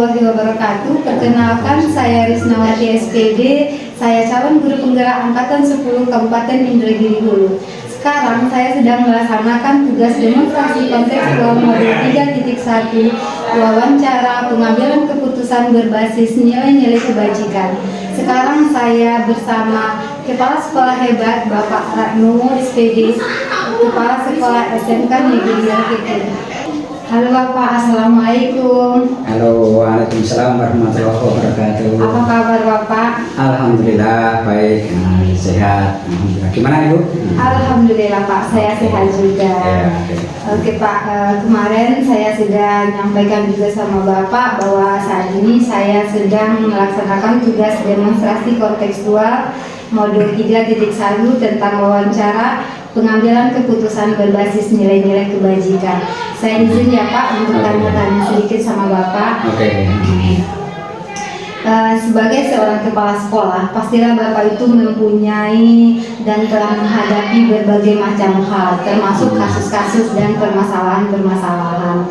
warahmatullahi wabarakatuh. Perkenalkan, saya Risnawati SPD. Saya calon guru penggerak angkatan 10 Kabupaten Indragiri Hulu. Sekarang saya sedang melaksanakan tugas demonstrasi kontekstual modul 3.1 wawancara pengambilan keputusan berbasis nilai-nilai kebajikan. Sekarang saya bersama Kepala Sekolah Hebat Bapak Ratno SPD, Kepala Sekolah SMK Negeri Yarkiti. Halo Bapak, Assalamualaikum. Halo, waalaikumsalam warahmatullahi wabarakatuh. Apa kabar Bapak? Alhamdulillah baik, sehat. Alhamdulillah. Gimana Ibu? Alhamdulillah Pak, saya sehat juga. Oke Pak, kemarin saya sudah menyampaikan juga sama Bapak bahwa saat ini saya sedang melaksanakan tugas demonstrasi kontekstual modul 3.1 tentang wawancara pengambilan keputusan berbasis nilai-nilai kebajikan. Saya izin ya Pak untuk tanya-tanya sedikit sama Bapak. Oke. Sebagai seorang kepala sekolah, pastilah Bapak itu mempunyai dan telah menghadapi berbagai macam hal, termasuk kasus-kasus dan permasalahan-permasalahan.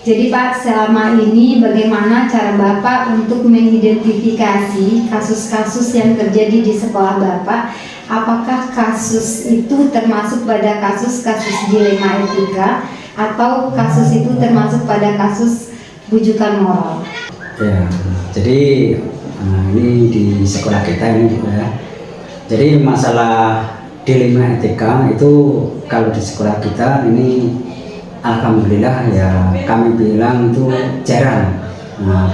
Jadi Pak, selama ini bagaimana cara Bapak untuk mengidentifikasi kasus-kasus yang terjadi di sekolah Bapak? Apakah kasus itu termasuk pada kasus-kasus dilema etika atau kasus itu termasuk pada kasus bujukan moral? Ya, jadi ini di sekolah kita ini ya. Jadi masalah dilema etika itu kalau di sekolah kita ini alhamdulillah ya kami bilang itu jarang.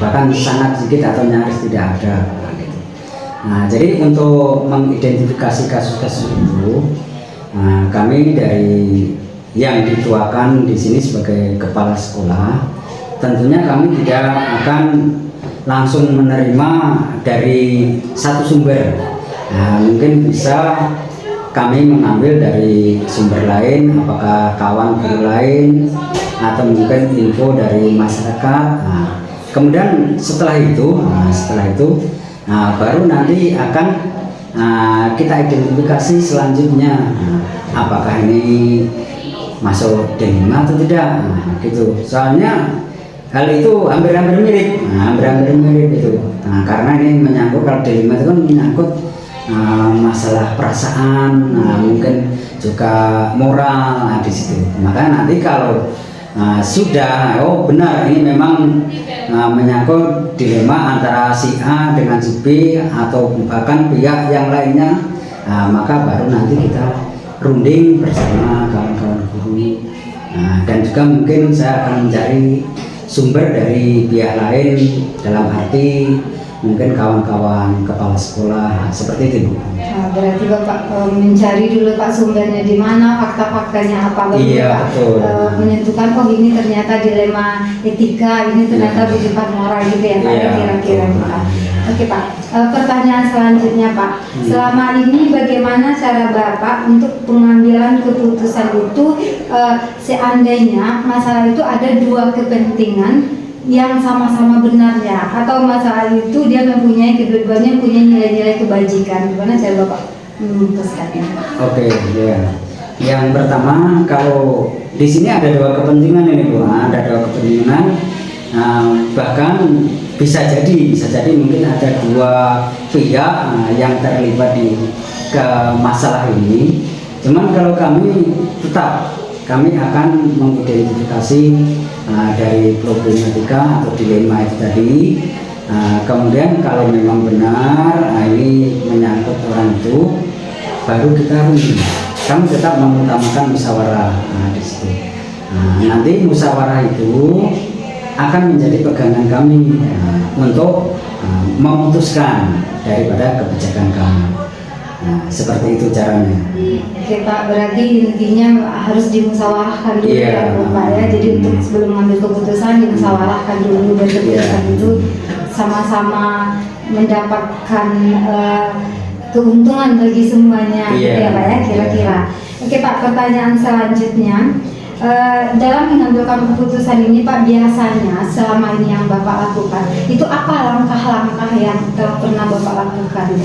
Bahkan sangat sedikit atau nyaris tidak ada. Jadi untuk mengidentifikasi kasus-kasus itu, kami dari yang dituakan di sini sebagai kepala sekolah, tentunya kami tidak akan langsung menerima dari satu sumber. Mungkin bisa kami mengambil dari sumber lain, apakah kawan guru lain atau mungkin info dari masyarakat. Kemudian setelah itu baru nanti akan kita identifikasi selanjutnya, apakah ini masuk dilema atau tidak, gitu. Soalnya hal itu hampir-hampir mirip, itu. Karena ini menyangkut, kalau dilema itu kan menyangkut masalah perasaan, mungkin juga moral di situ. Maka nanti kalau sudah, benar ini memang menyangkut dilema antara si A dengan si B atau bahkan pihak yang lainnya, maka baru nanti kita runding bersama kawan-kawan guru, dan juga mungkin saya akan mencari sumber dari pihak lain, dalam arti mungkin kawan-kawan kepala sekolah, seperti itu Bu. Berarti Bapak mencari dulu Pak sumbernya di mana, fakta-faktanya apa, baru Bapak menentukan ini ternyata dilema etika, ini ternyata bujukan moral gitu ya Pak, kira-kira Pak. Oke Pak, pertanyaan selanjutnya Pak, selama ini bagaimana cara Bapak untuk pengambilan keputusan itu seandainya masalah itu ada dua kepentingan yang sama-sama benarnya, atau masalah itu dia mempunyai, kedua-duanya punya nilai-nilai kebajikan, gimana cara Bapak memutuskannya? Oke, ya. Yang pertama, kalau di sini ada dua kepentingan ini Bu, ada dua kepentingan, bahkan bisa jadi mungkin ada dua pihak yang terlibat di masalah ini. Cuman kalau kami akan mengidentifikasi dari problematika atau dilema itu tadi. Kemudian kalau memang benar ini menyangkut orang itu, baru kita runding. Kami tetap mengutamakan musyawarah di situ. Nanti musyawarah itu akan menjadi pegangan kami untuk memutuskan daripada kebijakan kami. Seperti itu caranya. Oke Pak, berarti intinya harus dimusyawarahkan dulu ya Pak ya. Jadi untuk sebelum mengambil keputusan dimusyawarahkan dulu, dan keputusan itu sama-sama mendapatkan keuntungan bagi semuanya, gitu ya Pak ya, kira-kira. Oke Pak, pertanyaan selanjutnya, dalam mengambilkan keputusan ini Pak, biasanya selama ini yang Bapak lakukan itu apa langkah-langkah yang telah pernah Bapak lakukan?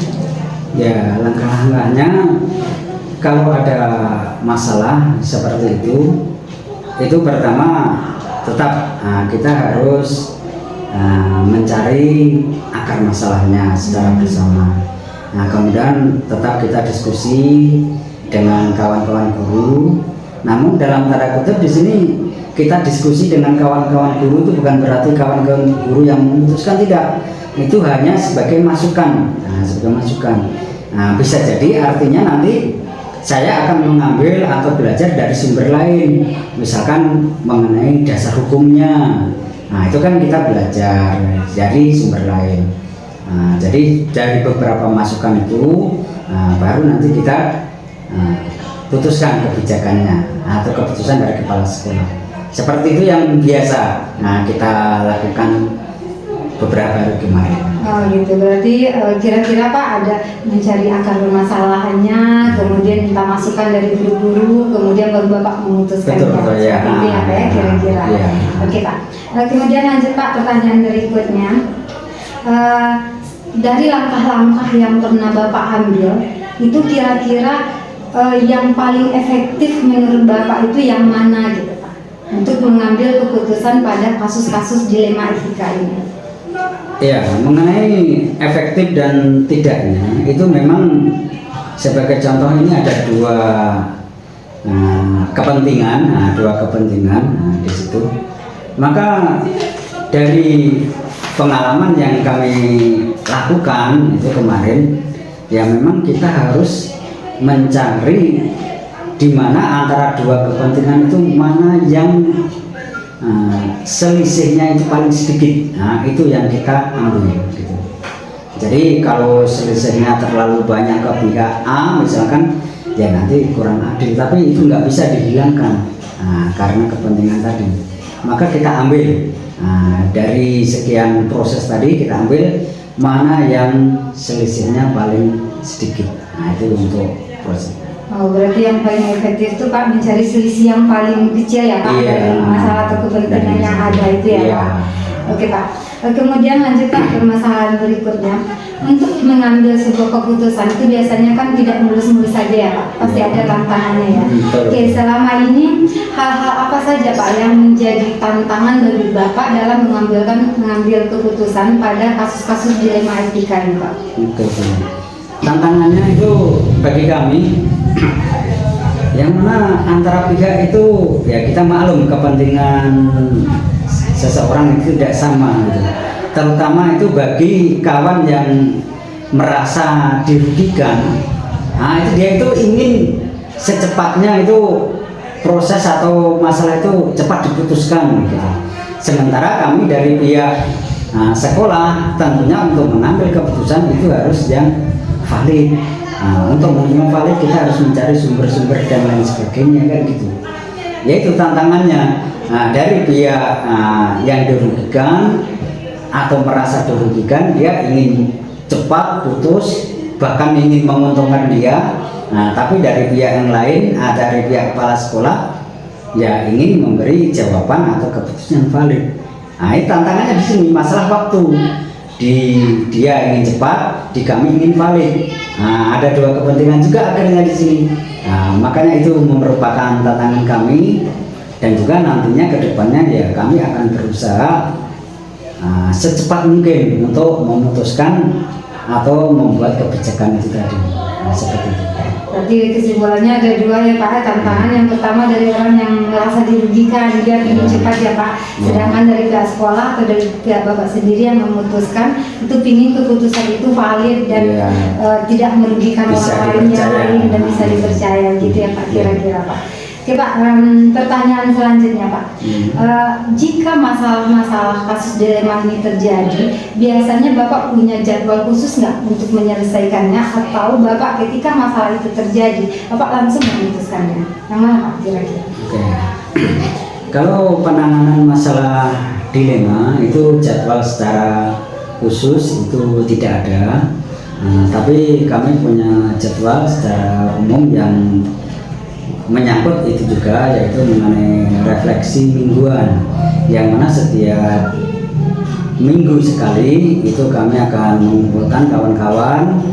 Ya, langkah-langkahnya kalau ada masalah seperti itu pertama tetap kita harus mencari akar masalahnya secara bersama. Nah, kemudian tetap kita diskusi dengan kawan-kawan guru. Namun dalam tanda kutip di sini kita diskusi dengan kawan-kawan guru itu bukan berarti kawan-kawan guru yang memutuskan, tidak. Itu hanya sebagai masukan. Nah, bisa jadi artinya nanti saya akan mengambil atau belajar dari sumber lain, misalkan mengenai dasar hukumnya. Nah, itu kan kita belajar dari sumber lain. Nah, jadi dari beberapa masukan itu baru nanti kita putuskan kebijakannya atau keputusan dari kepala sekolah. Seperti itu yang biasa. Nah, kita lakukan beberapa hari kemarin. Oh gitu, berarti kira-kira Pak ada mencari akar permasalahannya, kemudian minta masukan dari guru-guru, kemudian baru Bapak memutuskan. Betul, ya. Seperti itu ya Pak ya, kira-kira. Ya. Oke Pak. Kemudian lanjut Pak, pertanyaan berikutnya. Dari langkah-langkah yang pernah Bapak ambil, itu kira-kira yang paling efektif menurut Bapak itu yang mana gitu Pak, untuk mengambil keputusan pada kasus-kasus dilema etika ini? Ya, mengenai efektif dan tidaknya itu memang sebagai contoh ini ada dua kepentingan, di situ. Maka dari pengalaman yang kami lakukan itu kemarin, ya memang kita harus mencari di mana antara dua kepentingan itu mana yang selisihnya itu paling sedikit. Nah, itu yang kita ambil gitu. Jadi kalau selisihnya terlalu banyak ke pihak A misalkan, ya nanti kurang adil, tapi itu nggak bisa dihilangkan karena kepentingan tadi. Maka kita ambil dari sekian proses tadi, kita ambil mana yang selisihnya paling sedikit. Nah, itu untuk proses. Oh, berarti yang paling efektif itu Pak mencari selisih yang paling kecil ya Pak, dari masalah atau kepentingan yang ada itu ya Pak. Oke Pak. Kemudian lanjut Pak, permasalahan berikutnya. Untuk mengambil sebuah keputusan itu biasanya kan tidak mulus-mulus saja ya Pak, pasti ada tantangannya ya. Oke, selama ini hal-hal apa saja Pak yang menjadi tantangan bagi Bapak dalam mengambil keputusan pada kasus-kasus dilema etika ini Pak? Oke. Tantangannya itu bagi kami yang mana antara pihak itu ya kita maklum kepentingan seseorang itu tidak sama gitu. Terutama itu bagi kawan yang merasa dirugikan. Nah, itu dia itu ingin secepatnya itu proses atau masalah itu cepat diputuskan gitu. Sementara kami dari pihak sekolah tentunya untuk mengambil keputusan itu harus yang valid. Untuk menerima valid kita harus mencari sumber-sumber dan lain sebagainya kan gitu. Yaitu tantangannya. Dari pihak yang dirugikan atau merasa dirugikan, dia ingin cepat putus, bahkan ingin menguntungkan dia. Tapi dari pihak yang lain, dari pihak kepala sekolah, ya ingin memberi jawaban atau keputusan yang valid. Ini tantangannya di sini, masalah waktu. Dia ingin cepat, di kami ingin valid. Ada dua kepentingan juga akhirnya di sini. Makanya itu merupakan tantangan kami, dan juga nantinya ke depannya ya kami akan berusaha secepat mungkin untuk memutuskan atau membuat kebijakan itu tadi. Seperti itu. Berarti kesimpulannya ada dua ya Pak, tantangan yang pertama dari orang yang merasa dirugikan, dia ingin cepat ya Pak, sedangkan dari pihak sekolah atau dari pihak Bapak sendiri yang memutuskan itu ingin keputusan itu valid dan tidak merugikan orang lain yang lain dan bisa dipercaya gitu ya Pak, kira-kira Pak. Oke Pak, pertanyaan selanjutnya Pak, jika masalah-masalah kasus dilema ini terjadi, biasanya Bapak punya jadwal khusus nggak untuk menyelesaikannya, atau Bapak ketika masalah itu terjadi, Bapak langsung memutuskannya? Yang mana Pak kira-kira? Oke. Kalau penanganan masalah dilema itu jadwal secara khusus itu tidak ada, tapi kami punya jadwal secara umum yang menyangkut itu juga, yaitu mengenai refleksi mingguan, yang mana setiap minggu sekali itu kami akan mengumpulkan kawan-kawan,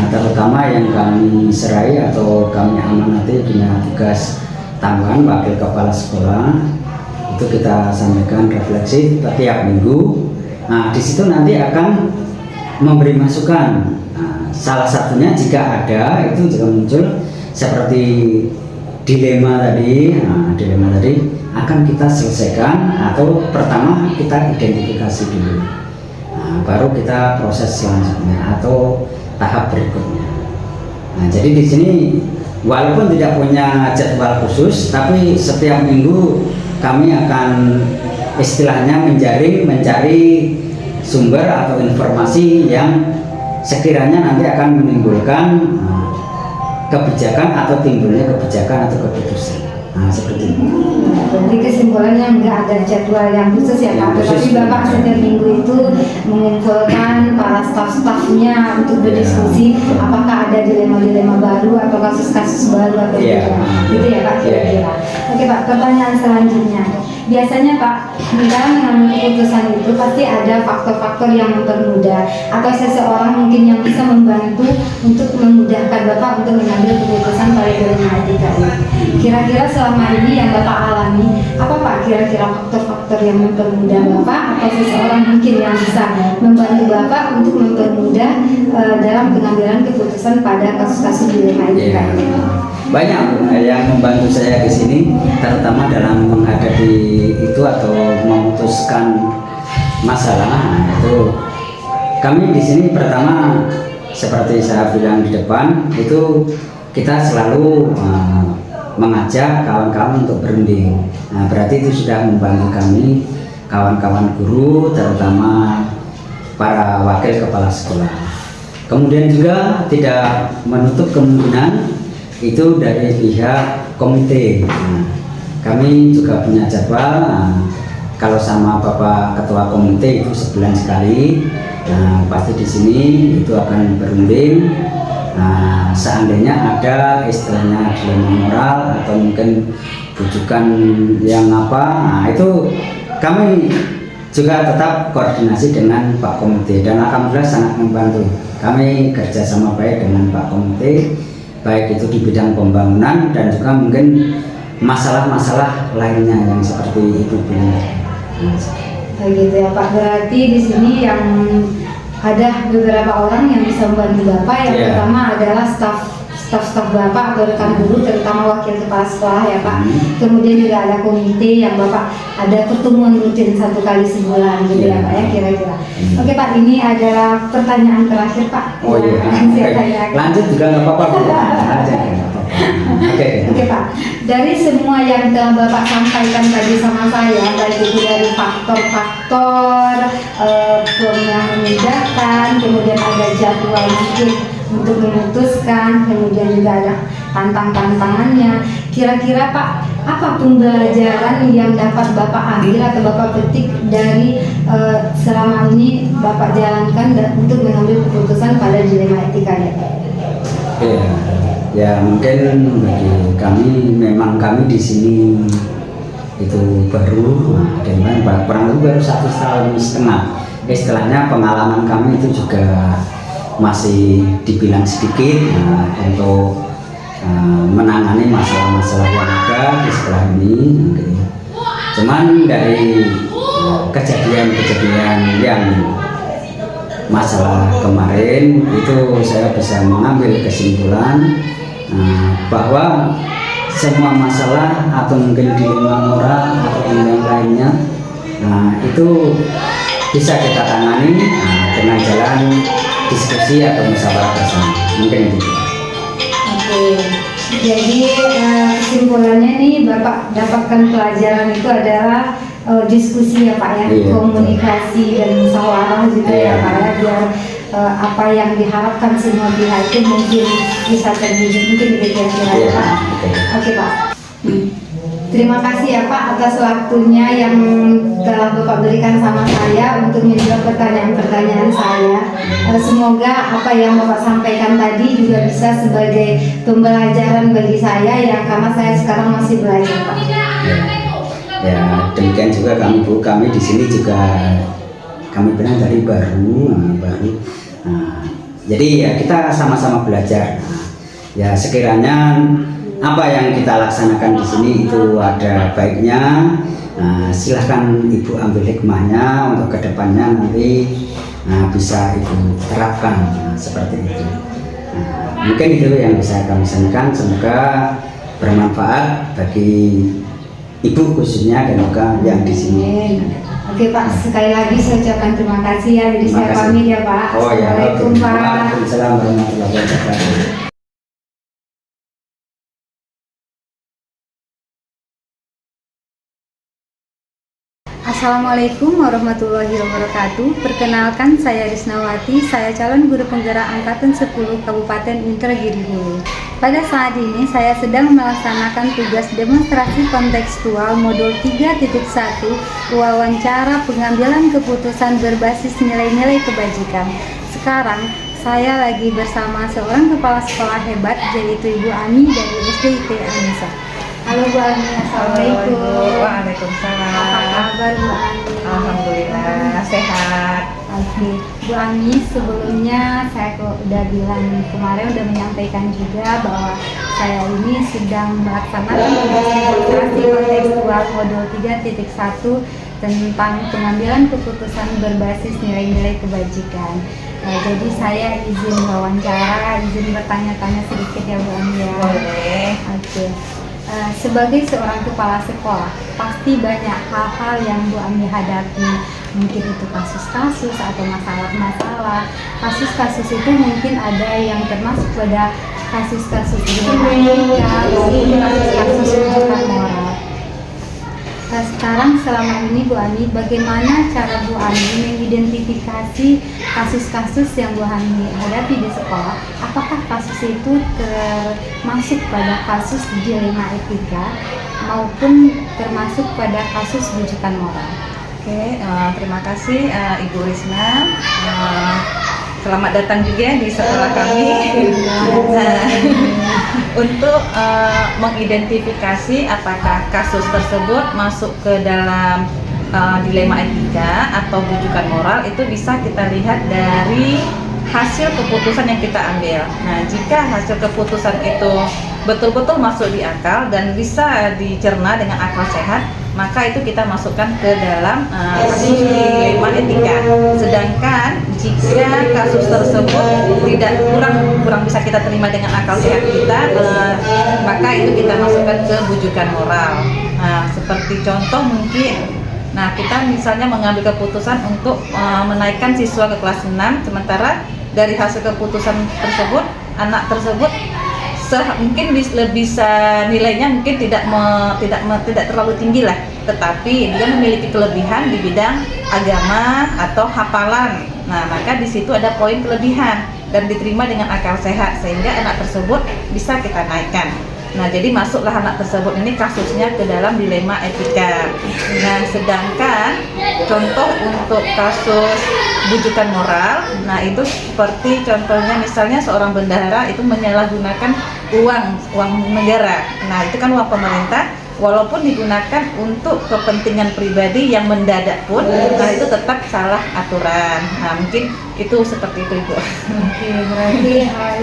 terutama yang kami serai atau kami amanati punya tugas tambahan wakil kepala sekolah, itu kita sampaikan refleksi setiap minggu. Nah, di situ nanti akan memberi masukan. Nah, salah satunya jika ada itu juga muncul seperti dilema tadi. Nah, dilema tadi akan kita selesaikan atau pertama kita identifikasi dulu. Nah, baru kita proses selanjutnya atau tahap berikutnya. Nah, jadi di sini walaupun tidak punya jadwal khusus, tapi setiap minggu kami akan istilahnya mencari sumber atau informasi yang sekiranya nanti akan menimbulkan kebijakan atau timbulnya kebijakan atau keputusan. Nah, seperti itu. Jadi kesimpulannya nggak ada jadwal yang khusus ya Pak, tapi Bapak setiap minggu itu mengumpulkan para staf-stafnya untuk berdiskusi apakah ada dilema-dilema baru atau kasus-kasus baru atau tidak. Gitu ya Pak kira-kira. Oke Pak, pertanyaan selanjutnya. Biasanya Pak, dalam mengambil keputusan itu pasti ada faktor-faktor yang mempermudah atau seseorang mungkin yang bisa membantu untuk memudahkan Bapak untuk mengambil keputusan pada dilema etika ini. Kira-kira selama ini yang Bapak alami, apa Pak kira-kira faktor-faktor yang mempermudah Bapak atau seseorang mungkin yang bisa membantu Bapak untuk mempermudah dalam pengambilan keputusan pada kasus-kasus dilema etika ini? Banyak yang membantu saya di sini, terutama dalam menghadapi itu atau memutuskan masalah. Nah, itu kami di sini pertama seperti saya bilang di depan itu kita selalu mengajak kawan-kawan untuk berunding. Nah, berarti itu sudah membantu kami, kawan-kawan guru, terutama para wakil kepala sekolah. Kemudian juga tidak menutup kemungkinan itu dari pihak komite. Nah, kami juga punya jadwal. Nah, kalau sama Bapak Ketua Komite itu sebulan sekali. Nah, pasti di sini itu akan berunding. Nah, seandainya ada istilahnya dilema moral atau mungkin rujukan yang apa, nah itu kami juga tetap koordinasi dengan Pak Komite dan alhamdulillah sangat membantu. Kami kerjasama baik dengan Pak Komite, baik itu di bidang pembangunan dan juga mungkin masalah-masalah lainnya yang seperti itu bilang. Begitu ya Pak. Berarti di sini yang ada beberapa orang yang bisa membantu Bapak. Yang pertama adalah staf Bapak atau rekan guru, terutama wakil kepala sekolah ya Pak. Kemudian juga ada komite yang Bapak ada pertemuan rutin 1 kali sebulan gitu ya Pak ya kira-kira. Oke Pak, ini adalah pertanyaan terakhir Pak. Oh iya. Lanjut juga nggak apa-apa. Oke Pak, dari semua yang telah Bapak sampaikan tadi sama saya, baik itu dari faktor-faktor yang memudahkan, kemudian ada jadwal mungkin untuk memutuskan, kemudian juga ada tantangannya. Kira-kira Pak, apa pembelajaran yang dapat Bapak ambil atau Bapak petik dari selama ini Bapak jalankan untuk mengambil keputusan pada dilema etika ya? Ya mungkin bagi kami memang kami di sini itu baru, dengan kurang lebih baru 1,5 tahun. Istilahnya pengalaman kami itu juga masih dibilang sedikit untuk menangani masalah-masalah yang ada di sekolah ini. Cuman dari kejadian-kejadian yang masalah kemarin itu saya bisa mengambil kesimpulan bahwa semua masalah atau mungkin dilema moral atau yang lainnya itu bisa kita tangani dengan jalan diskusi atau musyawarah bersama, mungkin itu. Oke, jadi kesimpulannya nih Bapak dapatkan pelajaran itu adalah diskusi ya Pak ya, komunikasi dan musyawarah juga ya Pak ya, biar apa yang diharapkan semua pihak itu mungkin bisa terwujud, mungkin kira-kira ya Pak. Oke Pak. Terima kasih ya Pak atas waktunya yang telah Bapak berikan sama saya untuk menjawab pertanyaan-pertanyaan saya. Semoga apa yang Bapak sampaikan tadi juga bisa sebagai pembelajaran bagi saya ya, karena saya sekarang masih belajar Pak. Ya demikian juga kami di sini juga kami bilang tadi baru. Jadi ya kita sama-sama belajar. Ya sekiranya apa yang kita laksanakan di sini itu ada baiknya, Nah, silahkan Ibu ambil hikmahnya untuk kedepannya nanti bisa Ibu terapkan seperti itu. Mungkin itu yang bisa kami sampaikan, semoga bermanfaat bagi Ibu khususnya dan juga yang di sini. Oke Pak, sekali lagi saya ucapkan terima kasih ya. Jadi Terima saya kasih. pamit ya Pak. Oh ya, Assalamualaikum Pak. Waalaikumsalam warahmatullahi wabarakatuh. Assalamualaikum warahmatullahi wabarakatuh. Perkenalkan, saya Risnawati, saya calon guru penggerak angkatan 10 Kabupaten Indragiri Hulu. Pada saat ini saya sedang melaksanakan tugas demonstrasi kontekstual modul 3.1 wawancara pengambilan keputusan berbasis nilai-nilai kebajikan. Sekarang saya lagi bersama seorang kepala sekolah hebat, yaitu Ibu Ami dari SDIT Anissa. Halo Bu Ani, Assalamualaikum. Waalaikumsalam. Apa kabar Bu Ani? Alhamdulillah sehat. Oke, Bu Ani, sebelumnya saya udah bilang kemarin, udah menyampaikan juga bahwa saya ini sedang melaksanakan tugas demonstrasi kontekstual modul 3.1 tentang pengambilan keputusan berbasis nilai-nilai kebajikan. Jadi saya izin wawancara, izin bertanya-tanya sedikit ya Bu Ani ya. Boleh. Oke. Sebagai seorang kepala sekolah, pasti banyak hal-hal yang Bu Ami hadapi. Mungkin itu kasus-kasus atau masalah-masalah. Kasus-kasus itu mungkin ada yang termasuk pada kasus-kasus dinamika maupun kasus-kasus rujukan moral. Sekarang selama ini Bu Ani, bagaimana cara Bu Ani mengidentifikasi kasus-kasus yang Bu Ani hadapi di sekolah? Apakah kasus itu termasuk pada kasus dilema etika maupun termasuk pada kasus rujukan moral? Oke, terima kasih Ibu Risna. Selamat datang juga di sekolah kami. Untuk mengidentifikasi apakah kasus tersebut masuk ke dalam dilema etika atau rujukan moral, itu bisa kita lihat dari hasil keputusan yang kita ambil. Nah, jika hasil keputusan itu betul-betul masuk di akal dan bisa dicerna dengan akal sehat, maka itu kita masukkan ke dalam kasus dilema etika. Sedangkan jika kasus tersebut tidak kurang bisa kita terima dengan akal sehat kita, maka itu kita masukkan ke rujukan moral. Nah, seperti contoh mungkin, nah kita misalnya mengambil keputusan untuk menaikkan siswa ke kelas 6, sementara dari hasil keputusan tersebut anak tersebut mungkin bisa nilainya mungkin tidak terlalu tinggi lah, tetapi dia memiliki kelebihan di bidang agama atau hafalan. Nah, maka di situ ada poin kelebihan dan diterima dengan akal sehat sehingga anak tersebut bisa kita naikkan. Nah, jadi masuklah anak tersebut ini kasusnya ke dalam dilema etika. Nah, sedangkan contoh untuk kasus rujukan moral, nah itu seperti contohnya misalnya seorang bendahara itu menyalahgunakan uang negara. Nah, itu kan uang pemerintah, walaupun digunakan untuk kepentingan pribadi yang mendadak pun, nah itu tetap salah aturan. Nah, mungkin itu seperti itu Ibu. Oke, berarti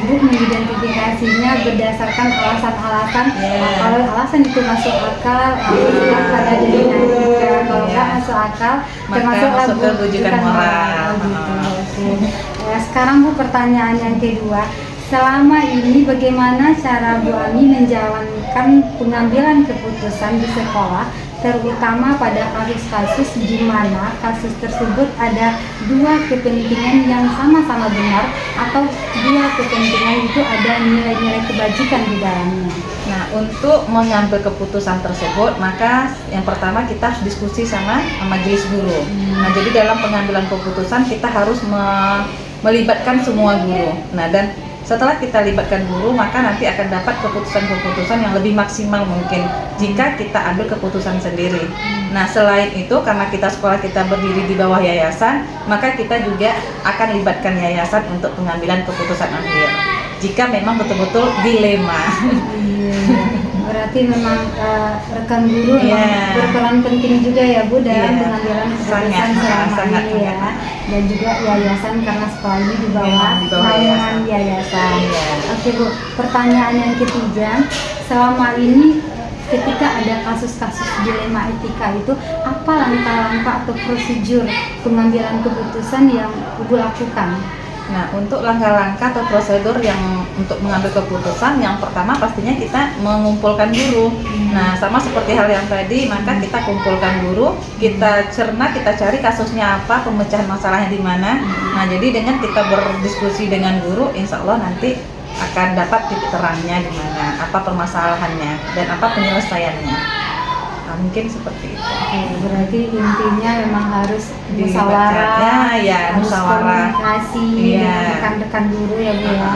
Ibu mengidentifikasinya berdasarkan alasan-alasan. Kalau alasan itu masuk akal, pada dilema etika. Kalau nggak masuk akal, maka masuk ke rujukan moral. Gitu. Sekarang Bu, pertanyaan yang kedua. Selama ini bagaimana cara Bu Ani menjalankan pengambilan keputusan di sekolah, terutama pada kasus-kasus di mana kasus tersebut ada dua kepentingan yang sama-sama benar atau dua kepentingan itu ada nilai-nilai kebajikan di dalamnya? Nah, untuk mengambil keputusan tersebut, maka yang pertama kita harus diskusi sama majelis guru. Nah, jadi dalam pengambilan keputusan kita harus melibatkan semua guru. Nah, dan setelah kita libatkan guru, maka nanti akan dapat keputusan-keputusan yang lebih maksimal mungkin jika kita ambil keputusan sendiri. Nah, selain itu, karena sekolah kita berdiri di bawah yayasan, maka kita juga akan libatkan yayasan untuk pengambilan keputusan akhir jika memang betul-betul dilema. Berarti memang rekan guru berperan penting juga ya Bu dalam pengambilan keputusan selama ini ya. Dan juga yayasan, karena sekolah ini di bawah naungan yayasan. Oke Bu, pertanyaan yang ketiga, selama ini ketika ada kasus-kasus dilema etika itu, apa langkah-langkah atau prosedur pengambilan keputusan yang Ibu lakukan? Nah, untuk langkah-langkah atau prosedur yang untuk mengambil keputusan, yang pertama pastinya kita mengumpulkan guru. Nah, sama seperti hal yang tadi, maka kita kumpulkan guru, kita cerna, kita cari kasusnya apa, pemecahan masalahnya di mana. Nah, jadi dengan kita berdiskusi dengan guru, insya Allah nanti akan dapat titik terangnya di mana, apa permasalahannya, dan apa penyelesaiannya. Nah, mungkin seperti itu. Oke, berarti intinya memang harus Dibacanya, musyawarah, ya, harus musyawarah. komunikasi Iya. dengan rekan-rekan guru ya Bu ya.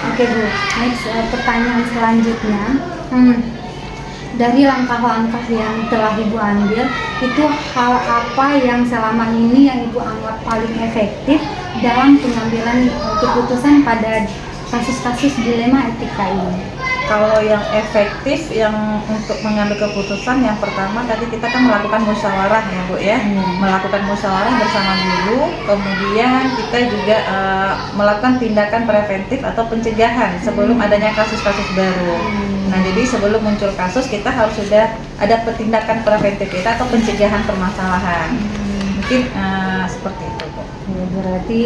Oke Bu, next pertanyaan selanjutnya. Dari langkah-langkah yang telah Ibu ambil, itu hal apa yang selama ini yang Ibu anggap paling efektif dalam pengambilan keputusan pada kasus-kasus dilema etika ini? Kalau yang efektif yang untuk mengambil keputusan, yang pertama tadi kita kan melakukan musyawarah ya Bu ya, melakukan musyawarah bersama guru, kemudian kita juga melakukan tindakan preventif atau pencegahan sebelum adanya kasus-kasus baru. Nah, jadi sebelum muncul kasus kita harus sudah ada tindakan preventif kita atau pencegahan permasalahan. Mungkin seperti itu Bu. Ya, berarti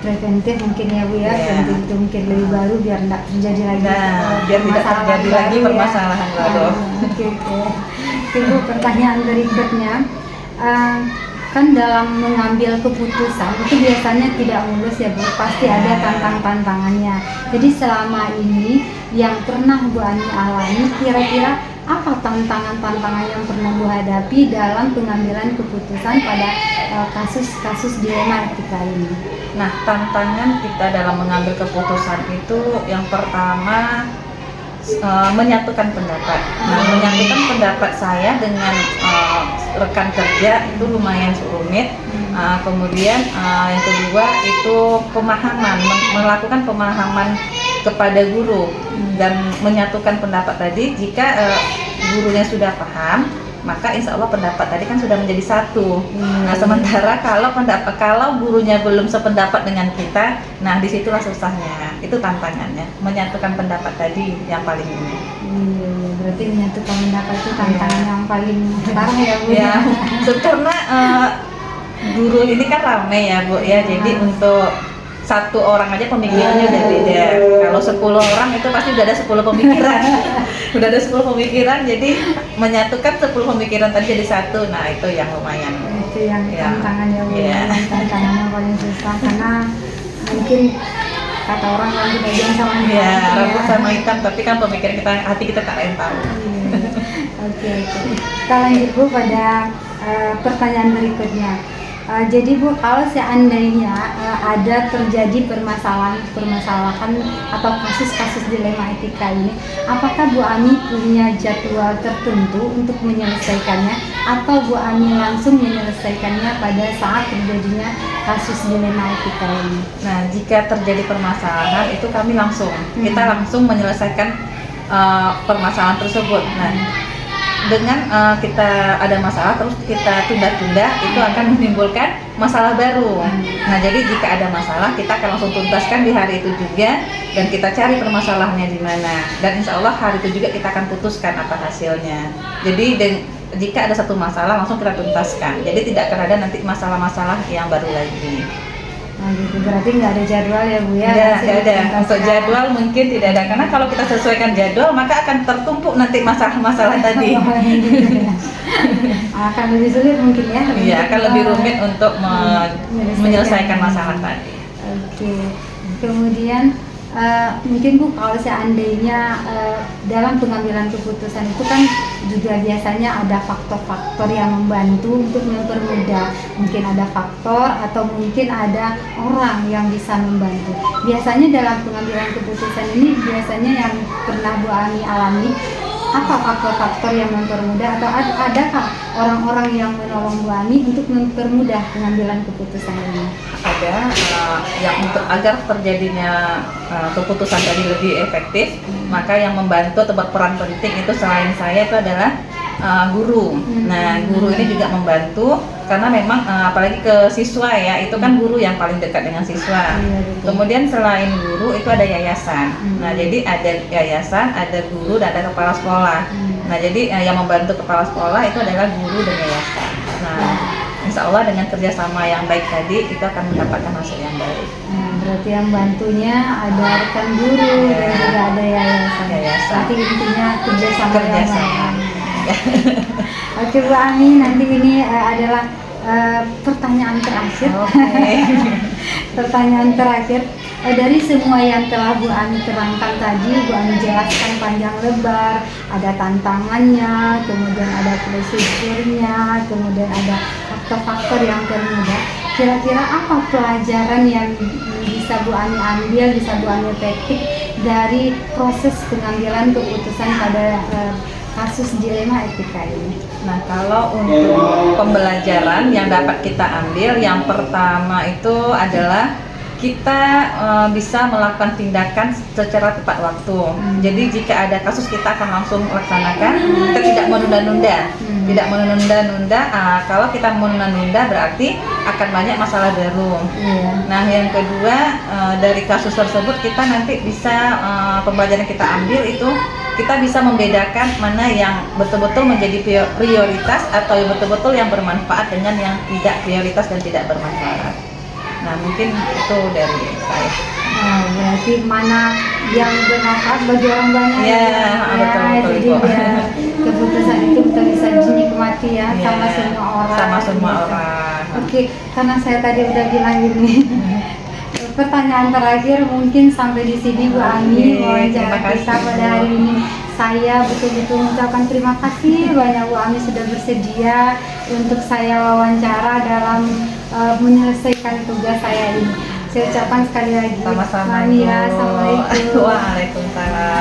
preventif mungkin ya Bu ya, Iya. preventif itu mungkin lebih baru biar tidak terjadi lagi Nah, biar tidak permasalahan terjadi lagi baru ya. permasalahan baru. Oke. Oke Bu, pertanyaan berikutnya, kan dalam mengambil keputusan itu biasanya tidak mulus ya Bu, pasti ada tantangannya. Jadi selama ini yang pernah Bu Ani alami, kira-kira apa tantangan-tantangan yang pernah Bu hadapi dalam pengambilan keputusan pada kasus-kasus dilema etika ini? Nah, tantangan kita dalam mengambil keputusan itu yang pertama menyatukan pendapat. Nah, menyatukan pendapat saya dengan rekan kerja itu lumayan rumit. Kemudian yang kedua itu pemahaman, melakukan pemahaman kepada guru dan menyatukan pendapat tadi. Jika gurunya sudah paham, maka insya Allah pendapat tadi kan sudah menjadi satu. Nah, sementara kalau gurunya belum sependapat dengan kita, nah disitulah susahnya. Itu tantangannya, menyatukan pendapat tadi yang paling ini. Berarti menyatukan pendapat itu tantangan yang paling parah ya Bu. Ya, karena guru ini kan ramai ya Bu ya, jadi untuk satu orang aja pemikirannya udah beda. Kalau 10 orang itu pasti udah ada 10 pemikiran. Udah ada 10 pemikiran, jadi menyatukan 10 pemikiran tadi jadi satu. Nah, itu yang lumayan. Itu yang tantangan ya Bu. Iya. Tantangan yang paling susah karena mungkin kata orang kalau kita bilang sama Ya, rambut sama hitam, tapi kan pemikiran kita, hati kita tak ada yang tahu. Oke. Kita lanjut Bu pada pertanyaan berikutnya. Jadi Bu, kalau seandainya ada terjadi permasalahan atau kasus-kasus dilema etika ini, apakah Bu Ani punya jadwal tertentu untuk menyelesaikannya, atau Bu Ani langsung menyelesaikannya pada saat terjadinya kasus dilema etika ini? Nah, jika terjadi permasalahan itu kami kita langsung menyelesaikan permasalahan tersebut. Nah, dengan kita ada masalah terus kita tunda-tunda, itu akan menimbulkan masalah baru. Nah, jadi jika ada masalah kita akan langsung tuntaskan di hari itu juga, dan kita cari permasalahannya di mana, dan insya Allah hari itu juga kita akan putuskan apa hasilnya. Jadi jika ada satu masalah langsung kita tuntaskan, jadi tidak akan ada nanti masalah-masalah yang baru lagi. Nah gitu, berarti nggak ada jadwal ya Bu ya? Nggak ada. Untuk jadwal mungkin tidak ada, karena kalau kita sesuaikan jadwal maka akan tertumpuk nanti masalah-masalah tadi. Akan lebih sulit mungkin ya? Iya, akan lebih rumit untuk menyelesaikan masalah tadi. Oke. Kemudian mungkin Bu, kalau seandainya dalam pengambilan keputusan itu kan juga biasanya ada faktor-faktor yang membantu untuk mempermudah. Mungkin ada faktor atau mungkin ada orang yang bisa membantu. Biasanya dalam pengambilan keputusan ini biasanya yang pernah Bu Ani alami, apa faktor-faktor yang mempermudah, atau adakah orang-orang yang menolong Bu Ani untuk mempermudah pengambilan keputusan ini? Ada yang untuk agar terjadinya keputusan tadi lebih efektif, maka yang membantu atau berperan penting itu selain saya itu adalah guru. Nah, guru ini juga membantu karena memang apalagi ke siswa ya, itu kan guru yang paling dekat dengan siswa. Kemudian selain guru itu ada yayasan. Nah, jadi ada yayasan, ada guru, dan ada kepala sekolah. Nah, jadi yang membantu kepala sekolah itu adalah guru dan yayasan. Nah, insya Allah dengan kerjasama yang baik tadi itu akan mendapatkan hasil yang baik. Nah, berarti yang bantunya ada rekan guru dan juga ada yayasan. Berarti intinya kerjasama. Yang baik. Oke Bu Ami, nanti ini adalah pertanyaan terakhir. Pertanyaan terakhir. Dari semua yang telah Bu Ami terangkan tadi, Bu Ami jelaskan panjang lebar, ada tantangannya, kemudian ada prosedurnya, kemudian ada faktor-faktor yang termudah. Kira-kira apa pelajaran yang bisa Bu Ami ambil, bisa Bu Ami petik dari proses pengambilan keputusan pada kasus dilema etika ini? Nah, kalau untuk pembelajaran yang dapat kita ambil, yang pertama itu adalah kita bisa melakukan tindakan secara tepat waktu. Jadi jika ada kasus kita akan langsung laksanakan, kita tidak menunda-nunda. Tidak menunda-nunda. Kalau kita menunda-nunda berarti akan banyak masalah baru. Nah, yang kedua dari kasus tersebut kita nanti bisa pembelajaran kita ambil itu kita bisa membedakan mana yang betul-betul menjadi prioritas atau yang betul-betul yang bermanfaat dengan yang tidak prioritas dan tidak bermanfaat. Nah, mungkin itu dari saya. Berarti mana yang bermanfaat bagi orang banyak. Betul. Jadi keputusan itu kita bisa dinikmati sama semua orang. Sama semua orang. Oke, karena saya tadi udah bilang ini. Pertanyaan terakhir mungkin sampai di sini Bu Ami wawancara kita pada hari ini. Saya betul-betul mengucapkan terima kasih banyak Bu Ami sudah bersedia untuk saya wawancara dalam menyelesaikan tugas saya ini. Saya ucapkan sekali lagi. Sama-sama. Assalamualaikum. Waalaikumsalam.